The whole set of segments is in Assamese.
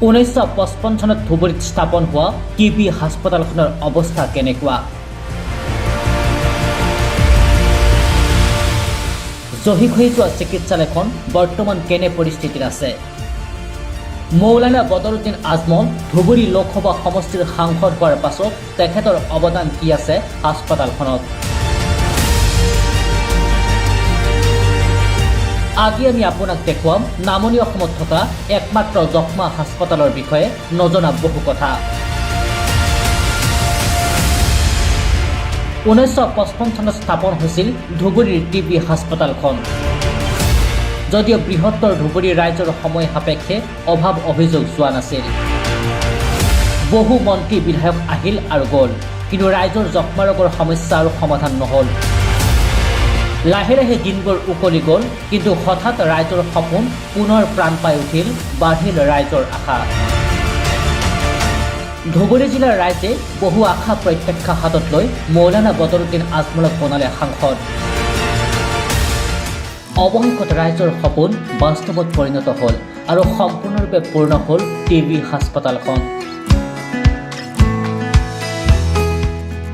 1955 চনত ধুবুৰীত স্থাপন হোৱা টিবি হাস্পতালখনৰ অৱস্থা কেনেকুৱা? জহিক হৈ যোৱা চিকিৎসালয়খন বৰ্তমান কেনে পৰিস্থিতিত আছে? মৌলানা বদৰুদ্দিন আজমল ধুবুৰী লোকসভা সমষ্টিৰ সাংসদ হোৱাৰ পাছত তেখেতৰ অৱদান কি আছে হাস্পতালখনত? আজি আমি আপোনাক দেখুৱাম নামনি অসমত থকা একমাত্ৰ যক্ষ্মা হাস্পতালৰ বিষয়ে নজনা বহু কথা। 1955 চনত স্থাপন হৈছিল ধুবুৰীৰ টিবি হাস্পতালখন। যদিও বৃহত্তৰ ধুবুৰী ৰাইজৰ সময় সাপেক্ষে অভাৱ অভিযোগ যোৱা নাছিল। বহু মন্ত্ৰী বিধায়ক আহিল আৰু গ'ল, কিন্তু ৰাইজৰ যক্ষ্মা ৰোগৰ সমস্যা আৰু সমাধান নহ'ল। লাহে লাহে দিনবোৰ উকলি গ'ল, কিন্তু হঠাৎ ৰাইজৰ সপোন পুনৰ প্ৰাণ পাই উঠিল, বাঢ়িল ৰাইজৰ আশা। ধুবুৰী জিলাৰ ৰাইজে বহু আশা প্ৰত্যাশা হাতত লৈ মৌলানা বদৰুদ্দিন আজমলক বনালে সাংসদ। অৱশেষত ৰাইজৰ সপোন বাস্তৱত পৰিণত হ'ল আৰু সম্পূৰ্ণৰূপে পূৰ্ণ হ'ল টিবি হাস্পতালখন।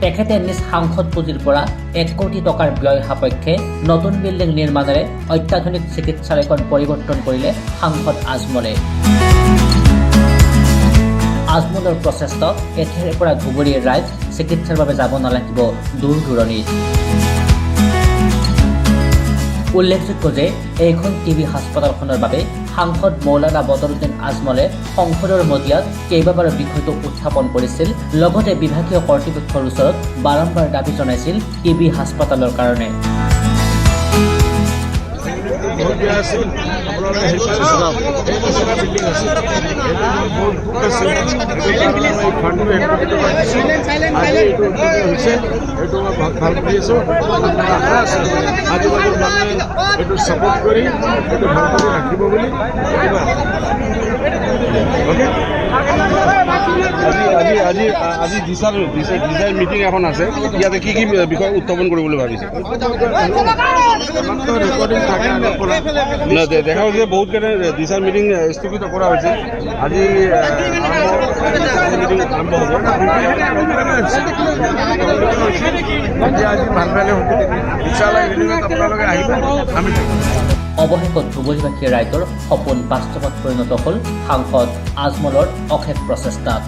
তেখেতে নিজ সাংসদ পুঁজিৰ পৰা 1 কোটি টকাৰ ব্যয় সাপেক্ষে নতুন বিল্ডিং নিৰ্মাণেৰে অত্যাধুনিক চিকিৎসালয়খন পৰিৱৰ্তন কৰিলে সাংসদ আজমলে। আজমলৰ প্ৰচেষ্টাত এতিয়াৰে পৰা ধুবুৰীৰ ৰাইজ চিকিৎসাৰ বাবে যাব নালাগিব দূৰ দূৰণিত। উল্লেখযোগ্য যে এইখন টিবি হাস্পতালখনৰ বাবে সাংসদ মৌলানা বদৰুদ্দিন আজমলে সংসদৰ মজিয়াত কেইবাবাৰো বিষয়টো উত্থাপন কৰিছিল, লগতে বিভাগীয় কৰ্তৃপক্ষৰ ওচৰত বাৰম্বাৰ দাবী জনাইছিল টিবি হাস্পতালৰ কাৰণে। আজি দিছাৰ মিটিং এখন আছে, ইয়াতে কি বিষয় উত্থাপন কৰিবলৈ ভাবিছে? দেখা হৈছে বহুত কেনে দিছাৰ মিটিং স্থগিত কৰা হৈছে। আজি মিটিং আৰম্ভ হ'ব। অৱশেষত ধুবুৰীবাসী ৰাইজৰ সপোন বাস্তৱত পৰিণত হ'ল সাংসদ আজমলৰ অশেষ প্ৰচেষ্টাত।